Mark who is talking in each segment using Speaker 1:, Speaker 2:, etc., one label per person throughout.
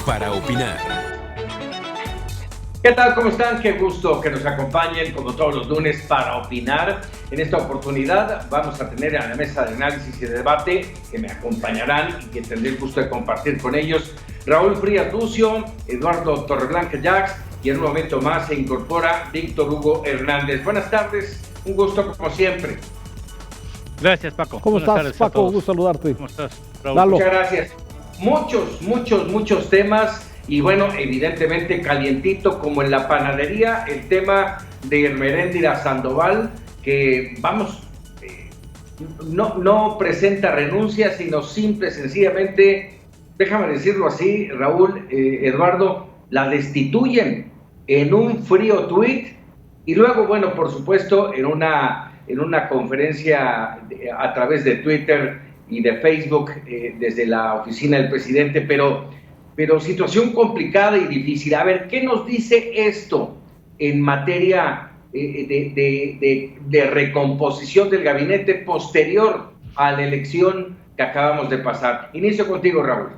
Speaker 1: Para opinar.
Speaker 2: ¿Qué tal? ¿Cómo están? Qué gusto que nos acompañen como todos los lunes para opinar. En esta oportunidad vamos a tener a la mesa de análisis y de debate que me acompañarán y que tendré el gusto de compartir con ellos Raúl Frías Lucio, Eduardo Torreblanca Jax y en un momento más se incorpora Víctor Hugo Hernández. Buenas tardes, un gusto como siempre.
Speaker 3: Gracias, Paco.
Speaker 4: ¿Cómo
Speaker 3: Buenas
Speaker 4: estás, Paco? Un gusto saludarte.
Speaker 3: ¿Cómo estás, Raúl?
Speaker 4: Lalo.
Speaker 2: Muchas gracias. Muchos temas. Y bueno, evidentemente calientito como en la panadería, el tema de Ermeréndira Sandoval, que no presenta renuncia, sino simple, sencillamente, déjame decirlo así, Raúl, Eduardo, la destituyen en un frío tuit y luego, bueno, por supuesto, en una conferencia a través de Twitter y de Facebook desde la oficina del presidente, pero situación complicada y difícil. A ver, ¿qué nos dice esto en materia de recomposición del gabinete posterior a la elección que acabamos de pasar? Inicio contigo, Raúl.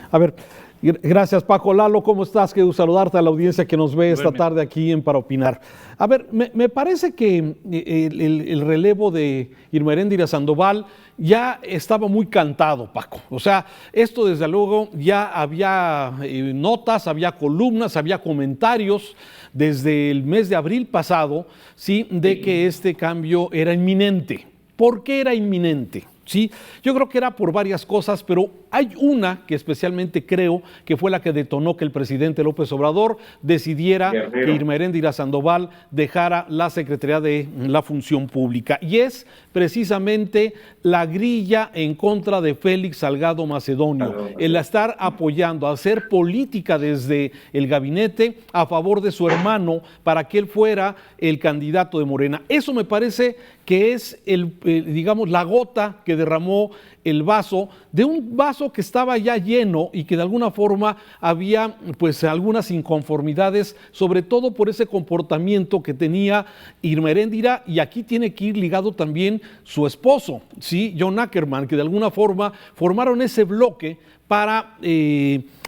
Speaker 4: A ver, gracias, Paco. Lalo, ¿cómo estás? Quiero saludarte a la audiencia que nos ve esta tarde aquí en Para Opinar. A ver, me parece que el relevo de Ermeréndira Sandoval ya estaba muy cantado, Paco. O sea, esto desde luego ya había notas, había columnas, había comentarios desde el mes de abril pasado, ¿sí?, de que este cambio era inminente. ¿Por qué era inminente? Sí, yo creo que era por varias cosas, pero hay una que especialmente creo que fue la que detonó que el presidente López Obrador decidiera que Ermeréndira Sandoval dejara la Secretaría de la Función Pública, y es precisamente la grilla en contra de Félix Salgado Macedonio, el estar apoyando, hacer política desde el gabinete a favor de su hermano para que él fuera el candidato de Morena. Eso me parece que es digamos, la gota que derramó el vaso, de un vaso que estaba ya lleno y que de alguna forma había pues algunas inconformidades, sobre todo por ese comportamiento que tenía Ermeréndira, y aquí tiene que ir ligado también su esposo, ¿sí?, John Ackerman, que de alguna forma formaron ese bloque para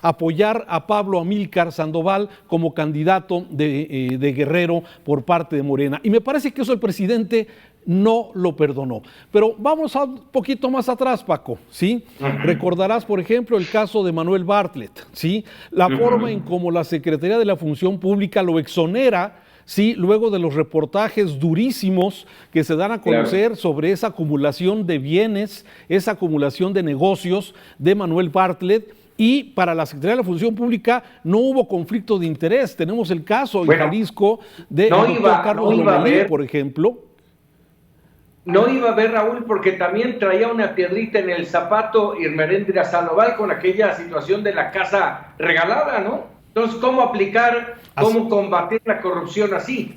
Speaker 4: apoyar a Pablo Amílcar Sandoval como candidato de Guerrero por parte de Morena. Y me parece que eso el presidente no lo perdonó. Pero vamos a un poquito más atrás, Paco, ¿sí? Recordarás, por ejemplo, el caso de Manuel Bartlett, ¿sí? La forma en cómo la Secretaría de la Función Pública lo exonera, sí, luego de los reportajes durísimos que se dan a conocer sobre esa acumulación de bienes, esa acumulación de negocios de Manuel Bartlett. Y para la Secretaría de la Función Pública no hubo conflicto de interés. Tenemos el caso en Jalisco de Carlos Lomelí, por ejemplo.
Speaker 2: No iba a ver, Raúl, porque también traía una piedrita en el zapato Ermeréndira Sandoval con aquella situación de la casa regalada, ¿no? Entonces, ¿cómo aplicar, cómo combatir la corrupción así?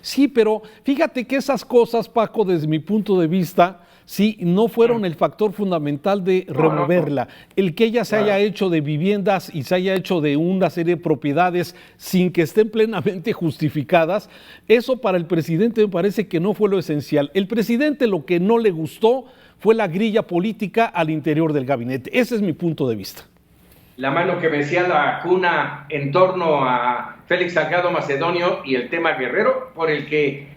Speaker 4: Sí, pero fíjate que esas cosas, Paco, desde mi punto de vista, sí, no fueron el factor fundamental de removerla. El que ella se haya hecho de viviendas y se haya hecho de una serie de propiedades sin que estén plenamente justificadas, eso para el presidente me parece que no fue lo esencial. El presidente lo que no le gustó fue la grilla política al interior del gabinete. Ese es mi punto de vista.
Speaker 2: La mano que vencía la cuna en torno a Félix Salgado Macedonio y el tema Guerrero, por el que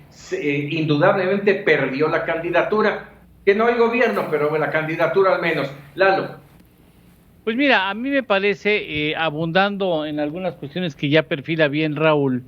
Speaker 2: indudablemente perdió la candidatura. Que no hay gobierno, pero la candidatura al menos. Lalo.
Speaker 3: Pues mira, a mí me parece, abundando en algunas cuestiones que ya perfila bien Raúl,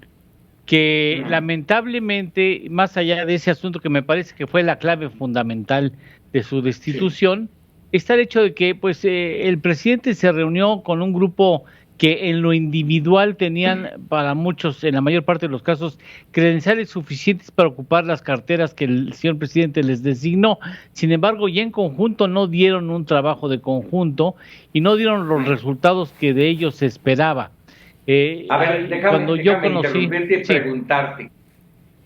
Speaker 3: que lamentablemente, más allá de ese asunto que me parece que fue la clave fundamental de su destitución, está el hecho de que pues el presidente se reunió con un grupo que en lo individual tenían para muchos, en la mayor parte de los casos, credenciales suficientes para ocupar las carteras que el señor presidente les designó. Sin embargo, ya en conjunto no dieron un trabajo de conjunto y no dieron los resultados que de ellos se esperaba.
Speaker 2: A ver, déjame interrumpirte y preguntarte.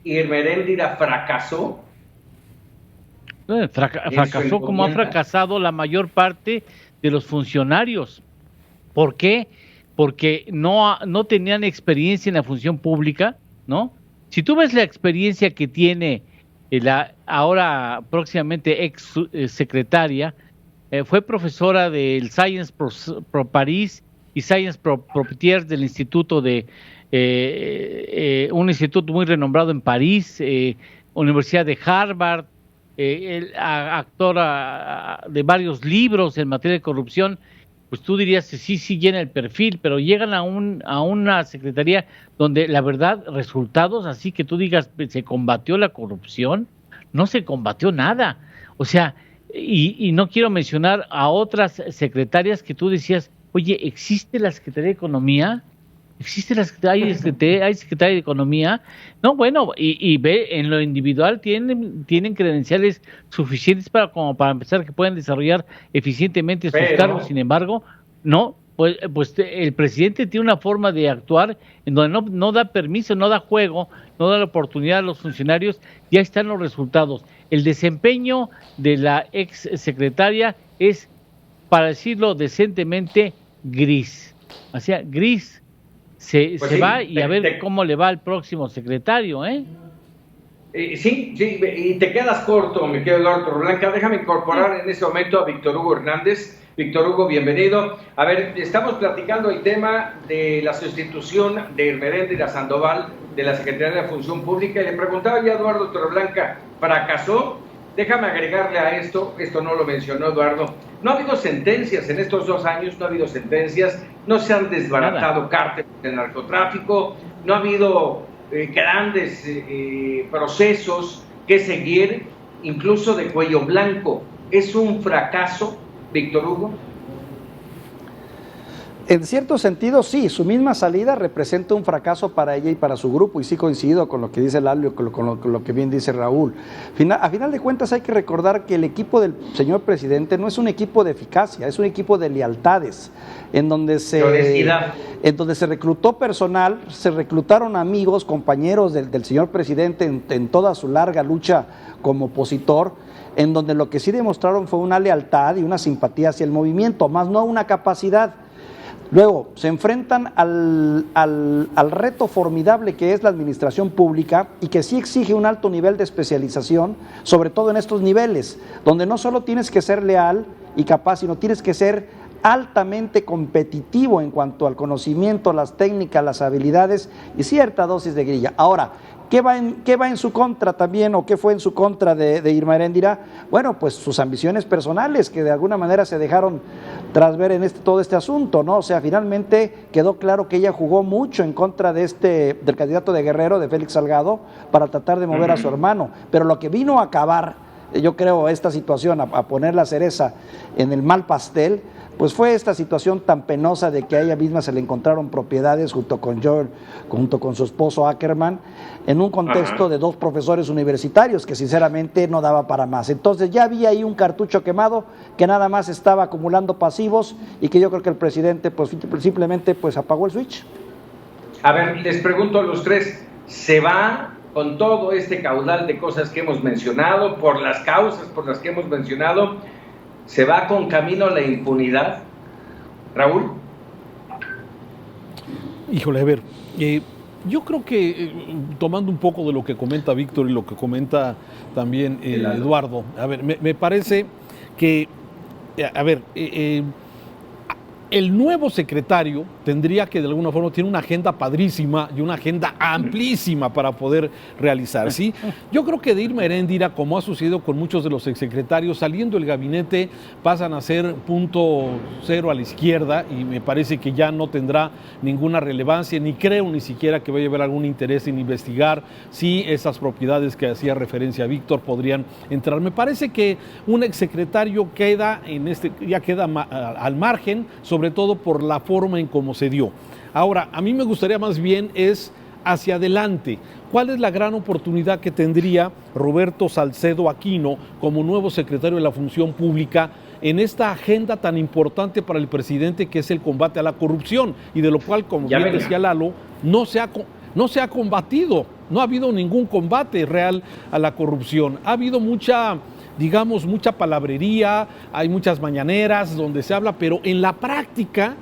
Speaker 2: ¿Y Ermeréndira fracasó?
Speaker 3: Fracasó como ha fracasado la mayor parte de los funcionarios. ¿Por qué? Porque no tenían experiencia en la función pública, ¿no? Si tú ves la experiencia que tiene la ahora próximamente ex secretaria, fue profesora del Sciences Pro París y Sciences Pro Poitiers del instituto de un instituto muy renombrado en París, Universidad de Harvard, actora de varios libros en materia de corrupción. Pues tú dirías que sí llena el perfil, pero llegan a una secretaría donde la verdad, resultados así que tú digas, se combatió la corrupción, no se combatió nada. O sea, y no quiero mencionar a otras secretarias que tú decías, oye, ¿existe la Secretaría de Economía? ¿Existe la Secretaría, hay Secretaría de Economía? No, bueno, y ve, en lo individual tienen credenciales suficientes como para empezar que puedan desarrollar eficientemente sus cargos. Sin embargo, no, pues el presidente tiene una forma de actuar en donde no da permiso, no da juego, no da la oportunidad a los funcionarios, ya están los resultados. El desempeño de la ex secretaria es, para decirlo decentemente, gris. O sea, gris. Se va y a ver cómo le va al próximo secretario, ¿eh?
Speaker 2: Sí, y te quedas corto, mi querido Eduardo Torreblanca. Déjame incorporar en este momento a Víctor Hugo Hernández. Víctor Hugo, bienvenido. A ver, estamos platicando el tema de la sustitución de Irmeréndira Sandoval de la Secretaría de Función Pública, y le preguntaba ya a Eduardo Torreblanca, ¿fracasó? Déjame agregarle a esto no lo mencionó Eduardo, no ha habido sentencias en estos 2 años, no ha habido sentencias, no se han desbaratado cárteles de narcotráfico, no ha habido grandes procesos que seguir, incluso de cuello blanco. ¿Es un fracaso, Víctor Hugo?
Speaker 5: En cierto sentido, sí, su misma salida representa un fracaso para ella y para su grupo, y sí coincido con lo que dice Lalo, con lo que bien dice Raúl. A final de cuentas hay que recordar que el equipo del señor presidente no es un equipo de eficacia, es un equipo de lealtades, en donde se reclutó personal, se reclutaron amigos, compañeros del señor presidente en toda su larga lucha como opositor, en donde lo que sí demostraron fue una lealtad y una simpatía hacia el movimiento, más no una capacidad. Luego, se enfrentan al reto formidable que es la administración pública, y que sí exige un alto nivel de especialización, sobre todo en estos niveles, donde no solo tienes que ser leal y capaz, sino tienes que ser altamente competitivo en cuanto al conocimiento, las técnicas, las habilidades y cierta dosis de grilla. Ahora, ¿qué va en su contra también, o qué fue en su contra de Irmeréndira? Bueno, pues sus ambiciones personales, que de alguna manera se dejaron trasver en todo este asunto, ¿no? O sea, finalmente quedó claro que ella jugó mucho en contra del candidato de Guerrero, de Félix Salgado, para tratar de mover a su hermano. Pero lo que vino a acabar, yo creo, esta situación, a poner la cereza en el mal pastel, pues fue esta situación tan penosa de que a ella misma se le encontraron propiedades junto con su esposo Ackerman, en un contexto de 2 profesores universitarios que sinceramente no daba para más. Entonces ya había ahí un cartucho quemado que nada más estaba acumulando pasivos, y que yo creo que el presidente pues simplemente pues apagó el switch.
Speaker 2: A ver, les pregunto a los tres, ¿se va con todo este caudal de cosas que hemos mencionado, por las causas por las que hemos mencionado, se va con camino a la impunidad? Raúl.
Speaker 4: Híjole, a ver, yo creo que tomando un poco de lo que comenta Víctor y lo que comenta también Eduardo, a ver, me parece que, a ver, el nuevo secretario tendría que de alguna forma tiene una agenda padrísima y una agenda amplísima para poder realizar, ¿sí? Yo creo que de Irmeréndira, como ha sucedido con muchos de los exsecretarios, saliendo del gabinete pasan a ser punto cero a la izquierda, y me parece que ya no tendrá ninguna relevancia, ni creo ni siquiera que vaya a haber algún interés en investigar si esas propiedades que hacía referencia a Víctor podrían entrar. Me parece que un exsecretario queda al margen, sobre todo por la forma en cómo se dio. Ahora, a mí me gustaría más bien es hacia adelante. ¿Cuál es la gran oportunidad que tendría Roberto Salcedo Aquino como nuevo secretario de la Función Pública en esta agenda tan importante para el presidente, que es el combate a la corrupción, y de lo cual, como bien decía Lalo, no se ha combatido, no ha habido ningún combate real a la corrupción? Ha habido mucha palabrería, hay muchas mañaneras donde se habla, pero en la práctica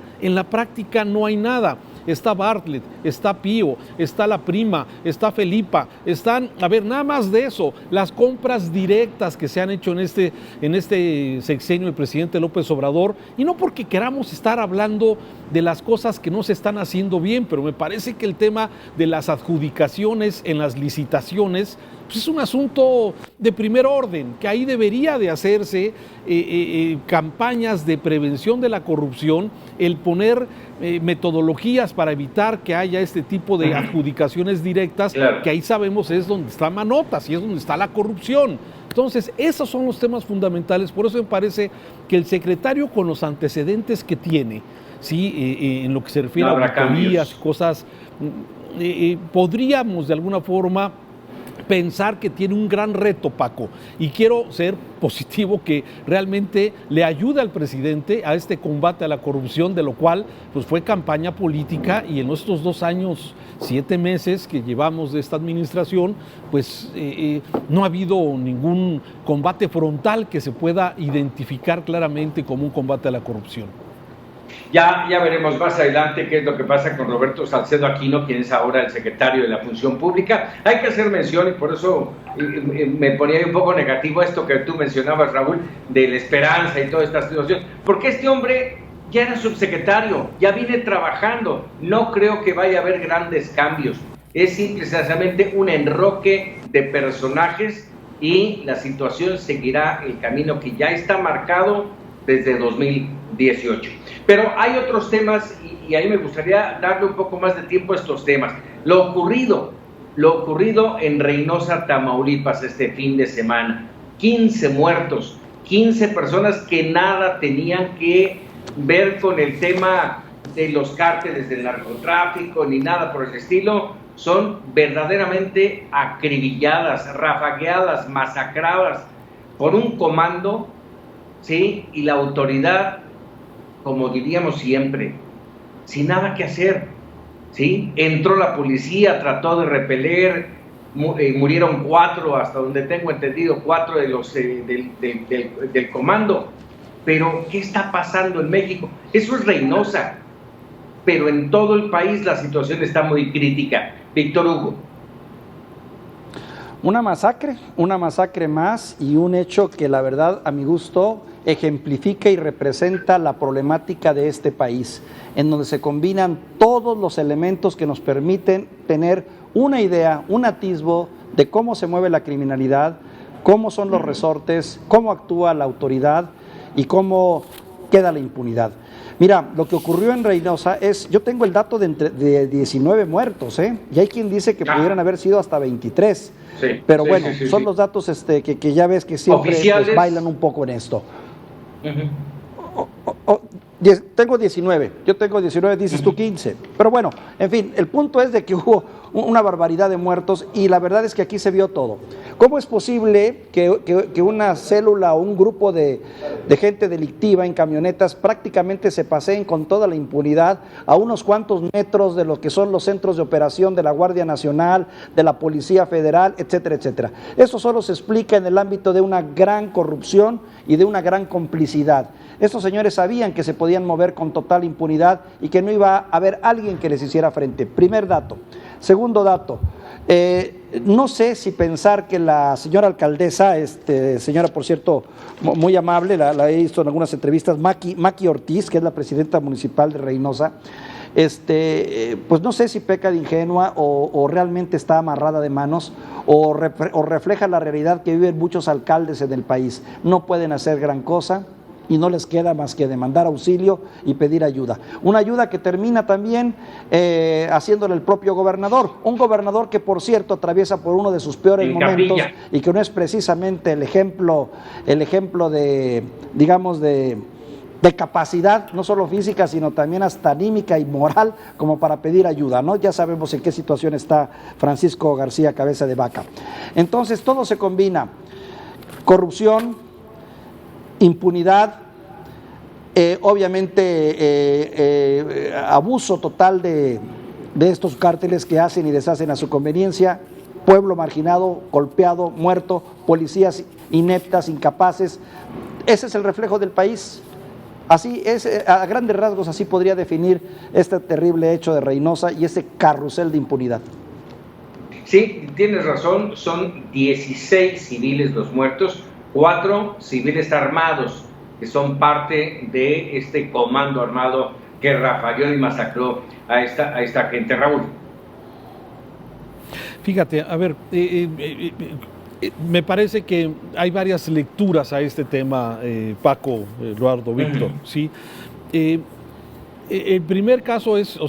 Speaker 4: no hay nada. está Bartlett, está Pío, está la prima, está Felipa, están, a ver, nada más de eso, las compras directas que se han hecho en este sexenio del presidente López Obrador, y no porque queramos estar hablando de las cosas que no se están haciendo bien, pero me parece que el tema de las adjudicaciones en las licitaciones pues es un asunto de primer orden, que ahí debería de hacerse campañas de prevención de la corrupción, el poner metodologías para evitar que haya este tipo de adjudicaciones directas, claro, que ahí sabemos es donde está manotas y es donde está la corrupción. Entonces, esos son los temas fundamentales, por eso me parece que el secretario, con los antecedentes que tiene, ¿sí? En lo que se refiere a auditorías, cosas, podríamos de alguna forma pensar que tiene un gran reto, Paco, y quiero ser positivo, que realmente le ayude al presidente a este combate a la corrupción, de lo cual pues fue campaña política, y en estos 2 años, 7 meses que llevamos de esta administración, pues no ha habido ningún combate frontal que se pueda identificar claramente como un combate a la corrupción.
Speaker 2: Ya veremos más adelante qué es lo que pasa con Roberto Salcedo Aquino, quien es ahora el secretario de la Función Pública. Hay que hacer mención, y por eso me ponía un poco negativo esto que tú mencionabas, Raúl, de la esperanza y toda esta situación, porque este hombre ya era subsecretario, ya viene trabajando, no creo que vaya a haber grandes cambios, es simple y sencillamente un enroque de personajes, y la situación seguirá el camino que ya está marcado desde 2018. Pero hay otros temas, y ahí me gustaría darle un poco más de tiempo a estos temas. Lo ocurrido en Reynosa, Tamaulipas, este fin de semana. 15 muertos, 15 personas que nada tenían que ver con el tema de los cárteles del narcotráfico, ni nada por el estilo, son verdaderamente acribilladas, rafagueadas, masacradas por un comando, ¿sí? Y la autoridad, como diríamos siempre, sin nada que hacer, ¿sí? Entró la policía, trató de repeler, murieron 4, hasta donde tengo entendido, 4 de los del comando. Pero, ¿qué está pasando en México? Eso es Reynosa, pero en todo el país la situación está muy crítica. Víctor Hugo.
Speaker 5: Una masacre más, y un hecho que la verdad, a mi gusto, ejemplifica y representa la problemática de este país, en donde se combinan todos los elementos que nos permiten tener una idea, un atisbo de cómo se mueve la criminalidad, cómo son los resortes, cómo actúa la autoridad y cómo queda la impunidad. Mira, lo que ocurrió en Reynosa es, yo tengo el dato de 19 muertos, y hay quien dice que pudieran haber sido hasta 23, sí, pero sí, bueno, sí, son los datos que ya ves que siempre pues, bailan un poco en esto. Tengo 19, yo tengo 19, dices tú 15, pero bueno, en fin, el punto es de que hubo una barbaridad de muertos, y la verdad es que aquí se vio todo. ¿Cómo es posible que una célula o un grupo de gente delictiva en camionetas prácticamente se paseen con toda la impunidad a unos cuantos metros de lo que son los centros de operación de la Guardia Nacional, de la Policía Federal, etcétera, etcétera? Eso solo se explica en el ámbito de una gran corrupción y de una gran complicidad. Estos señores sabían que se podían mover con total impunidad y que no iba a haber alguien que les hiciera frente. Primer dato. Segundo dato, no sé si pensar que la señora alcaldesa, señora por cierto muy amable, la he visto en algunas entrevistas, Maki Ortiz, que es la presidenta municipal de Reynosa, pues no sé si peca de ingenua o realmente está amarrada de manos o refleja la realidad que viven muchos alcaldes en el país. No pueden hacer gran cosa y no les queda más que demandar auxilio y pedir ayuda. Una ayuda que termina también haciéndole el propio gobernador, un gobernador que por cierto atraviesa por uno de sus peores momentos y que no es precisamente el ejemplo de, digamos, de capacidad, no solo física, sino también hasta anímica y moral, como para pedir ayuda, ¿no? Ya sabemos en qué situación está Francisco García Cabeza de Vaca. Entonces todo se combina: corrupción, impunidad, obviamente abuso total de estos cárteles que hacen y deshacen a su conveniencia, pueblo marginado, golpeado, muerto, policías ineptas, incapaces. Ese es el reflejo del país. Así es, a grandes rasgos, así podría definir este terrible hecho de Reynosa y ese carrusel de impunidad.
Speaker 2: Sí, tienes razón, son 16 civiles los muertos, 4 civiles armados, que son parte de este comando armado que rafaleó y masacró a esta gente, Raúl.
Speaker 4: Fíjate, a ver, me parece que hay varias lecturas a este tema, Paco, Eduardo, Víctor, ¿sí? El primer caso es,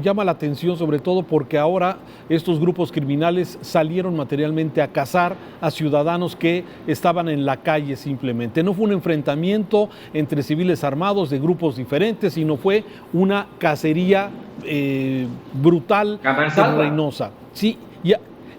Speaker 4: llama la atención sobre todo porque ahora estos grupos criminales salieron materialmente a cazar a ciudadanos que estaban en la calle simplemente. No fue un enfrentamiento entre civiles armados de grupos diferentes, sino fue una cacería brutal en Reynosa. Sí,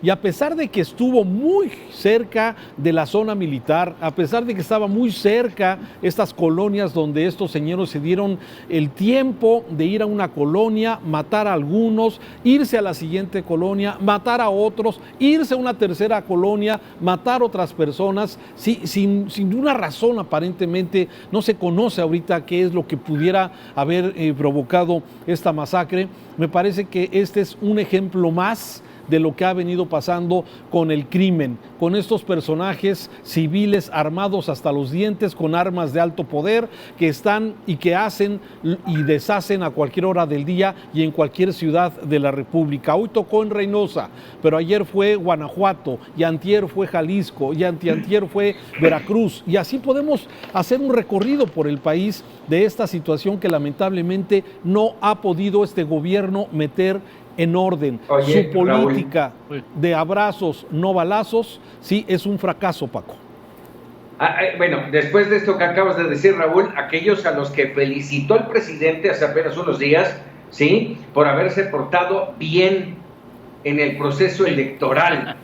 Speaker 4: y a pesar de que estuvo muy cerca de la zona militar, a pesar de que estaba muy cerca estas colonias donde estos señores se dieron el tiempo de ir a una colonia, matar a algunos, irse a la siguiente colonia, matar a otros, irse a una tercera colonia, matar a otras personas, sin una razón aparentemente, no se conoce ahorita qué es lo que pudiera haber provocado esta masacre. Me parece que este es un ejemplo más de lo que ha venido pasando con el crimen, con estos personajes civiles armados hasta los dientes, con armas de alto poder, que están y que hacen y deshacen a cualquier hora del día y en cualquier ciudad de la República. Hoy tocó en Reynosa, pero ayer fue Guanajuato, y antier fue Jalisco, y antier fue Veracruz, y así podemos hacer un recorrido por el país de esta situación que lamentablemente no ha podido este gobierno meter en orden. Su política, Raúl, de abrazos, no balazos, sí es un fracaso, Paco.
Speaker 2: Bueno, después de esto que acabas de decir, Raúl, aquellos a los que felicitó el presidente hace apenas unos días, ¿sí?, por haberse portado bien en el proceso electoral.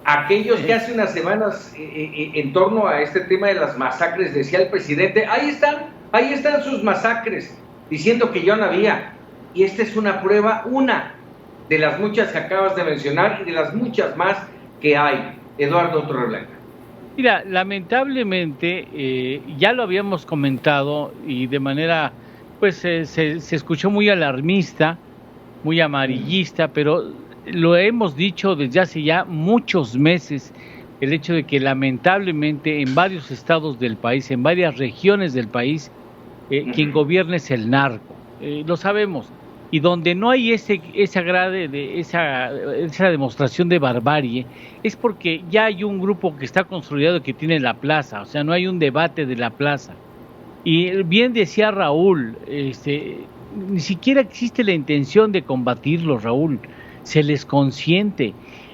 Speaker 2: Aquellos que hace unas semanas, en torno a este tema de las masacres, decía el presidente, ahí están sus masacres, diciendo que yo no había. Y esta es una prueba, de las muchas que acabas de mencionar y de las muchas más que hay. Eduardo Torreblanca.
Speaker 3: Mira, lamentablemente, ya lo habíamos comentado y de manera, pues se escuchó muy alarmista, muy amarillista, pero lo hemos dicho desde hace ya muchos meses, el hecho de que lamentablemente en varios estados del país, en varias regiones del país, quien gobierna es el narco, lo sabemos. Y donde no hay esa demostración de barbarie, es porque ya hay un grupo que está consolidado que tiene la plaza, o sea, no hay un debate de la plaza. Y bien decía Raúl, ni siquiera existe la intención de combatirlos, Raúl, se les consiente.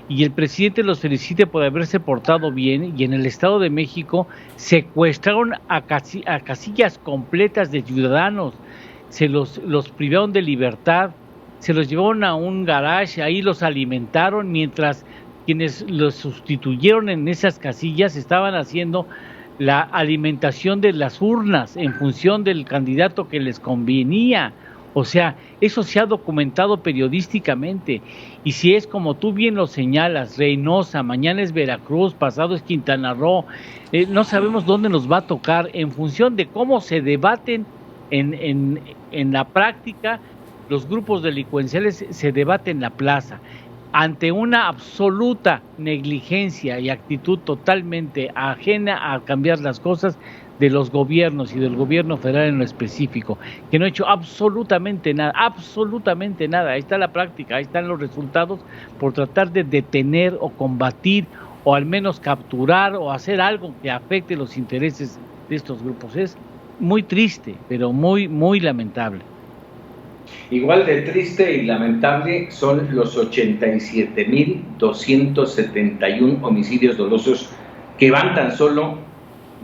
Speaker 3: Y el presidente los felicite por haberse portado bien, y en el Estado de México secuestraron a casillas completas de ciudadanos, se los privaron de libertad, se los llevaron a un garage, ahí los alimentaron, mientras quienes los sustituyeron en esas casillas estaban haciendo la alimentación de las urnas en función del candidato que les convenía. O sea, eso se ha documentado periodísticamente, y si es como tú bien lo señalas, Reynosa, mañana es Veracruz, pasado es Quintana Roo, no sabemos dónde nos va a tocar en función de cómo se debaten en la práctica. Los grupos delincuenciales se debaten en la plaza ante una absoluta negligencia y actitud totalmente ajena a cambiar las cosas de los gobiernos y del gobierno federal en lo específico, que no ha hecho absolutamente nada. Ahí está la práctica, ahí están los resultados por tratar de detener o combatir o al menos capturar o hacer algo que afecte los intereses de estos grupos. Es muy triste, pero muy, muy lamentable.
Speaker 2: Igual de triste y lamentable son los 87,271 homicidios dolosos que van tan solo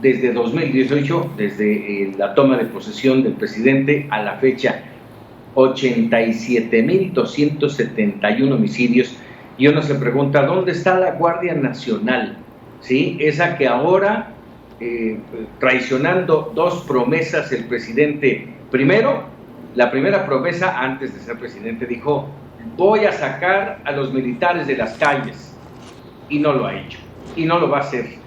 Speaker 2: desde 2018, desde la toma de posesión del presidente a la fecha. 87,271 homicidios. Y uno se pregunta, ¿dónde está la Guardia Nacional? ¿Sí? Esa que ahora, traicionando dos promesas, el presidente, la primera promesa antes de ser presidente dijo, voy a sacar a los militares de las calles, y no lo ha hecho, y no lo va a hacer,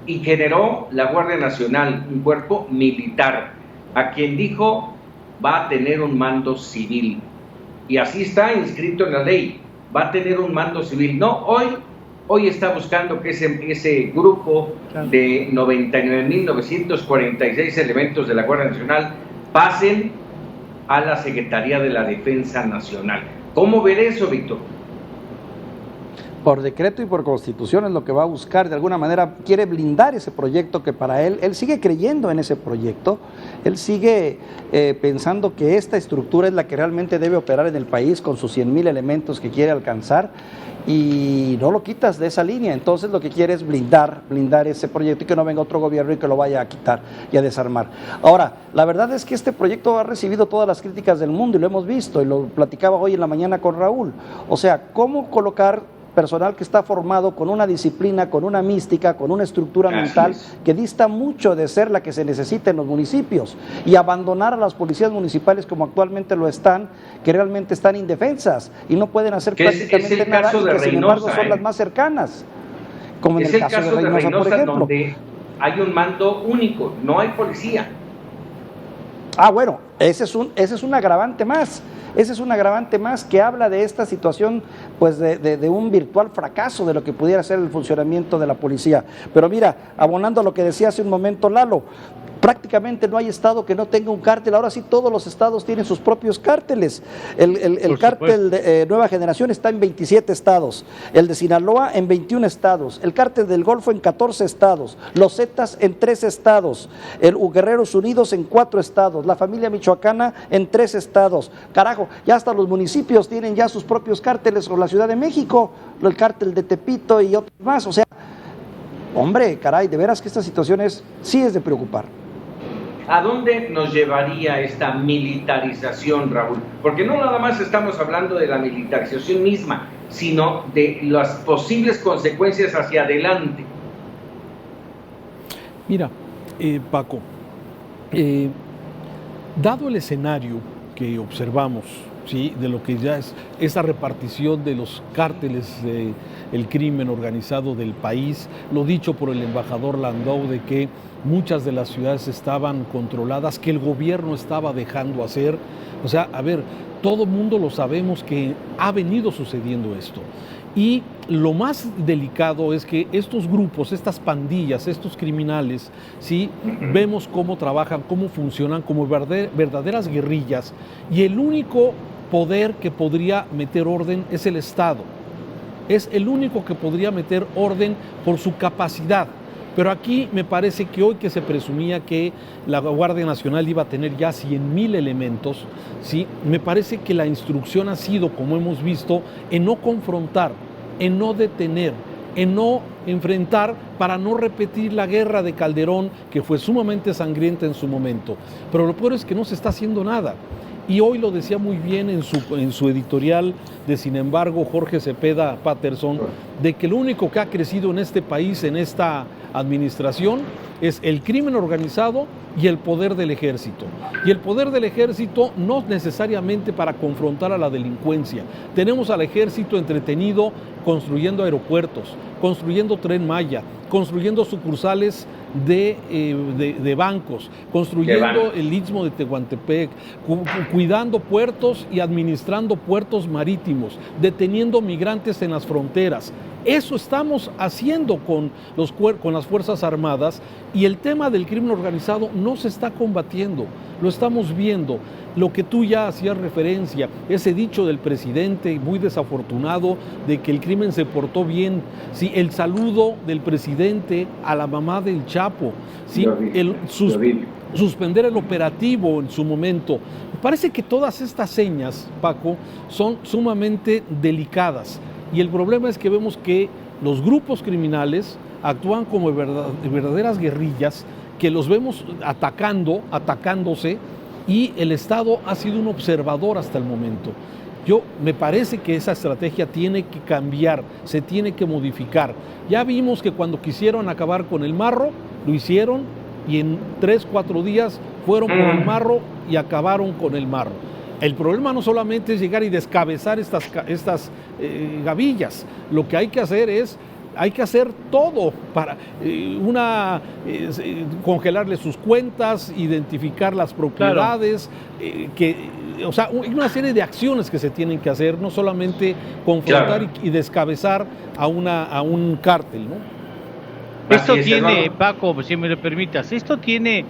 Speaker 2: y generó la Guardia Nacional, un cuerpo militar a quien dijo va a tener un mando civil. Y así está inscrito en la ley, va a tener un mando civil. No, hoy está buscando que ese grupo de 99.946 elementos de la Guardia Nacional pasen a la Secretaría de la Defensa Nacional. ¿Cómo ver eso, Víctor?
Speaker 5: Por decreto y por constitución es lo que va a buscar, de alguna manera quiere blindar ese proyecto que para él sigue creyendo en ese proyecto, él sigue pensando que esta estructura es la que realmente debe operar en el país con sus 100,000 elementos que quiere alcanzar y no lo quitas de esa línea, entonces lo que quiere es blindar ese proyecto y que no venga otro gobierno y que lo vaya a quitar y a desarmar. Ahora, la verdad es que este proyecto ha recibido todas las críticas del mundo y lo hemos visto y lo platicaba hoy en la mañana con Raúl, o sea, cómo colocar personal que está formado con una disciplina, con una mística, con una estructura mental que dista mucho de ser la que se necesita en los municipios y abandonar a las policías municipales como actualmente lo están, que realmente están indefensas y no pueden hacer prácticamente nada y que sin embargo son las más cercanas, como en el caso de Reynosa, por ejemplo.
Speaker 2: Donde hay un mando único, no hay policía.
Speaker 5: Ah, bueno, ese es un agravante más. Ese es un agravante más que habla de esta situación, pues de un virtual fracaso de lo que pudiera ser el funcionamiento de la policía. Pero mira, abonando a lo que decía hace un momento Lalo, prácticamente no hay estado que no tenga un cártel. Ahora sí todos los estados tienen sus propios cárteles. El cártel de Nueva Generación está en 27 estados, el de Sinaloa en 21 estados, el cártel del Golfo en 14 estados, los Zetas en 3 estados, el Guerreros Unidos en 4 estados, la familia michoacana en 3 estados. Carajo, ya hasta los municipios tienen ya sus propios cárteles, con la Ciudad de México, el cártel de Tepito y otros más. O sea, hombre, caray, de veras que esta situación sí es de preocupar.
Speaker 2: ¿A dónde nos llevaría esta militarización, Raúl? Porque no nada más estamos hablando de la militarización misma, sino de las posibles consecuencias hacia adelante.
Speaker 4: Mira, Paco, dado el escenario que observamos, ¿sí?, de lo que ya es esa repartición de los cárteles del crimen organizado del país, lo dicho por el embajador Landau de que muchas de las ciudades estaban controladas, que el gobierno estaba dejando hacer. O sea, a ver, todo mundo lo sabemos que ha venido sucediendo esto. Y lo más delicado es que estos grupos, estas pandillas, estos criminales, ¿sí?, vemos cómo trabajan, cómo funcionan como verdaderas guerrillas, y el único poder que podría meter orden es el Estado. Es el único que podría meter orden por su capacidad. Pero aquí me parece que hoy que se presumía que la Guardia Nacional iba a tener ya 100,000 elementos, ¿sí?, me parece que la instrucción ha sido, como hemos visto, en no confrontar, en no detener, en no enfrentar, para no repetir la guerra de Calderón, que fue sumamente sangrienta en su momento. Pero lo peor es que no se está haciendo nada. Y hoy lo decía muy bien en su editorial de Sin embargo Jorge Cepeda Patterson, de que lo único que ha crecido en este país, en esta administración, es el crimen organizado y el poder del ejército. Y el poder del ejército no necesariamente para confrontar a la delincuencia. Tenemos al ejército entretenido construyendo aeropuertos, construyendo Tren Maya, construyendo sucursales de bancos, construyendo el Istmo de Tehuantepec, cuidando puertos y administrando puertos marítimos, deteniendo migrantes en las fronteras. Eso estamos haciendo con las Fuerzas Armadas, y el tema del crimen organizado no se está combatiendo, lo estamos viendo. Lo que tú ya hacías referencia, ese dicho del presidente muy desafortunado de que el crimen se portó bien, ¿sí?, el saludo del presidente a la mamá del Chapo, ¿sí?, suspender el operativo en su momento. Me parece que todas estas señas, Paco, son sumamente delicadas, y el problema es que vemos que los grupos criminales actúan como verdaderas guerrillas, que los vemos atacándose, y el Estado ha sido un observador hasta el momento. Me parece que esa estrategia tiene que cambiar, se tiene que modificar. Ya vimos que cuando quisieron acabar con el marro, lo hicieron, y en 3-4 días fueron por el marro y acabaron con el marro. El problema no solamente es llegar y descabezar estas gavillas, lo que hay que hacer es hay que hacer todo para congelarle sus cuentas, identificar las propiedades, o sea, hay una serie de acciones que se tienen que hacer, no solamente confrontar y descabezar a un cártel, ¿no?
Speaker 3: Esto tiene, Paco, si me lo permitas, esto tiene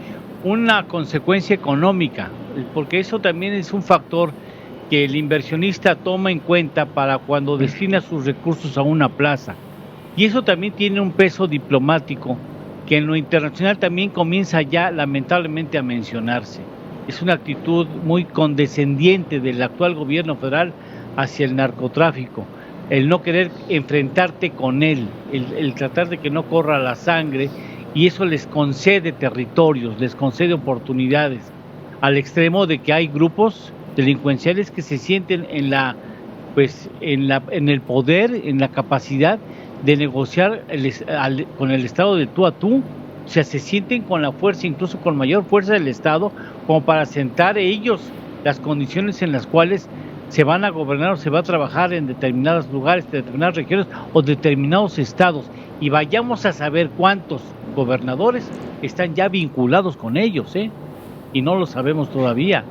Speaker 3: una consecuencia económica, porque eso también es un factor que el inversionista toma en cuenta para cuando destina sus recursos a una plaza. Y eso también tiene un peso diplomático que en lo internacional también comienza ya lamentablemente a mencionarse. Es una actitud muy condescendiente del actual gobierno federal hacia el narcotráfico, el no querer enfrentarte con él, el tratar de que no corra la sangre, y eso les concede territorios, les concede oportunidades, al extremo de que hay grupos delincuenciales que se sienten en el poder, en la capacidad de negociar con el Estado de tú a tú. O sea, se sienten con la fuerza, incluso con mayor fuerza del Estado, como para sentar ellos las condiciones en las cuales se van a gobernar o se va a trabajar en determinados lugares, determinadas regiones o determinados estados. Y vayamos a saber cuántos gobernadores están ya vinculados con ellos, y no lo sabemos todavía.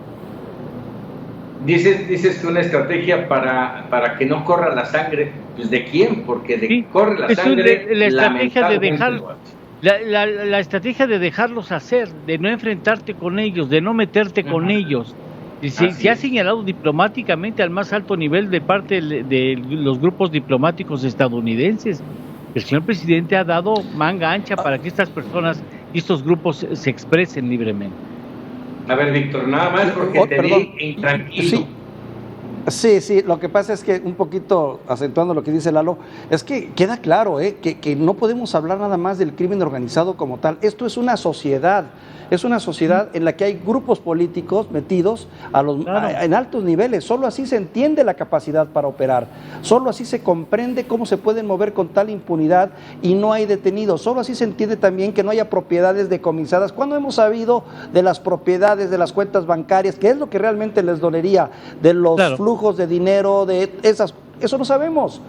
Speaker 2: Dices que una estrategia para que no corra la sangre, pues ¿de quién? Porque de que corre la sangre,
Speaker 3: la estrategia de dejar la estrategia de dejarlos hacer, de no enfrentarte con ellos, de no meterte con ellos. Se ha señalado diplomáticamente al más alto nivel de parte de los grupos diplomáticos estadounidenses. El señor presidente ha dado manga ancha para que estas personas y estos grupos se expresen libremente.
Speaker 2: A ver, Víctor, nada más porque te vi intranquilo.
Speaker 5: Sí, lo que pasa es que un poquito acentuando lo que dice Lalo, es que queda claro que no podemos hablar nada más del crimen organizado como tal. Esto es una sociedad en la que hay grupos políticos metidos en altos niveles. Solo así se entiende la capacidad para operar, solo así se comprende cómo se pueden mover con tal impunidad y no hay detenidos, solo así se entiende también que no haya propiedades decomisadas. ¿Cuándo hemos sabido de las propiedades de las cuentas bancarias? ¿Qué es lo que realmente les dolería? De los flujos de dinero, de esas, eso no sabemos.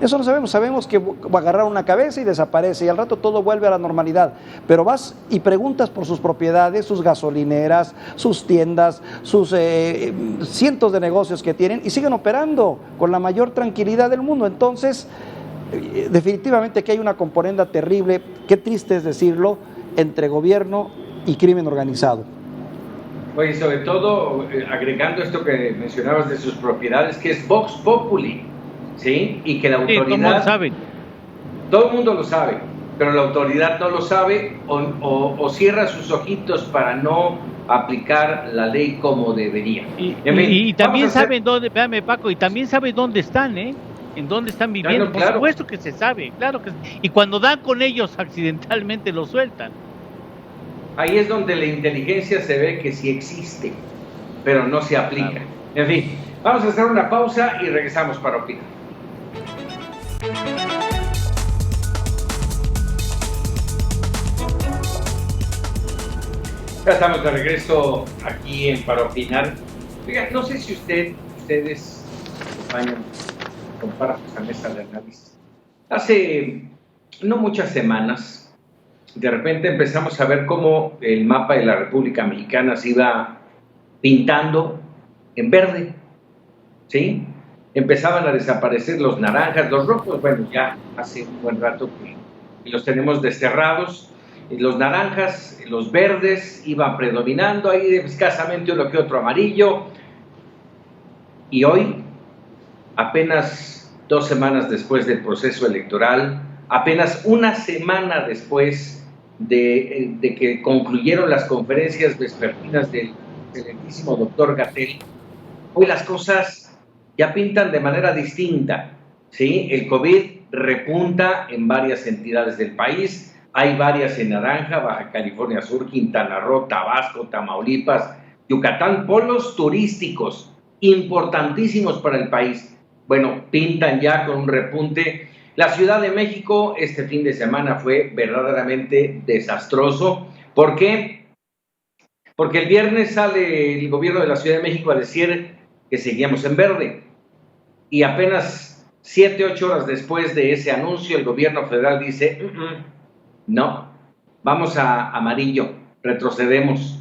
Speaker 5: Sabemos que va a agarrar una cabeza y desaparece y al rato todo vuelve a la normalidad, pero vas y preguntas por sus propiedades, sus gasolineras, sus tiendas, sus cientos de negocios que tienen y siguen operando con la mayor tranquilidad del mundo. Entonces, definitivamente que hay una componenda terrible, qué triste es decirlo, entre gobierno y crimen organizado.
Speaker 2: Oye, sobre todo agregando esto que mencionabas de sus propiedades, que es Vox Populi, ¿sí? Y que la autoridad... Todo el mundo lo sabe, pero la autoridad no lo sabe o cierra sus ojitos para no aplicar la ley como debería.
Speaker 3: Y también saben dónde, espérame Paco, y también saben dónde están, en dónde están viviendo. Por supuesto que se sabe, claro que y cuando dan con ellos accidentalmente los sueltan.
Speaker 2: Ahí es donde la inteligencia se ve que sí existe, pero no se aplica. Claro. En fin, vamos a hacer una pausa y regresamos para opinar. Ya estamos de regreso aquí en Para Opinar. Oiga, no sé si ustedes acompañan con párrafos a mesa de análisis. Hace no muchas semanas, de repente empezamos a ver cómo el mapa de la República Mexicana se iba pintando en verde, ¿sí? Empezaban a desaparecer los naranjas, los rojos, bueno, ya hace un buen rato que los tenemos desterrados. Los naranjas, los verdes iban predominando, ahí escasamente uno que otro amarillo. Y hoy, apenas 2 semanas después del proceso electoral, apenas una semana después de que concluyeron las conferencias vespertinas del excelentísimo doctor Gatell, hoy las cosas ya pintan de manera distinta, ¿sí? El COVID repunta en varias entidades del país, hay varias en naranja, Baja California Sur, Quintana Roo, Tabasco, Tamaulipas, Yucatán, polos turísticos importantísimos para el país. Bueno, pintan ya con un repunte. La Ciudad de México este fin de semana fue verdaderamente desastroso. ¿Por qué? Porque el viernes sale el gobierno de la Ciudad de México a decir que seguíamos en verde y apenas 7, 8 horas después de ese anuncio, el gobierno federal dice, no, vamos a amarillo, retrocedemos.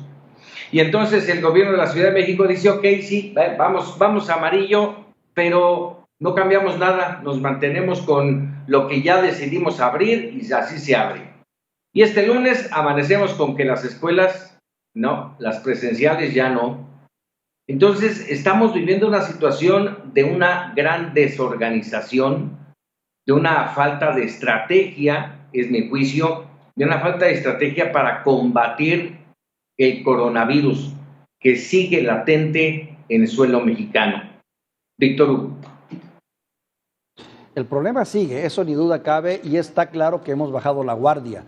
Speaker 2: Y entonces el gobierno de la Ciudad de México dice, ok, sí, vamos a amarillo, pero no cambiamos nada, nos mantenemos con lo que ya decidimos abrir y así se abre. Y este lunes amanecemos con que las escuelas, no, las presenciales ya no. Entonces estamos viviendo una situación de una gran desorganización, de una falta de estrategia, es mi juicio, de una falta de estrategia para combatir el coronavirus que sigue latente en el suelo mexicano. Víctor Hugo.
Speaker 5: El problema sigue, eso ni duda cabe, y está claro que hemos bajado la guardia.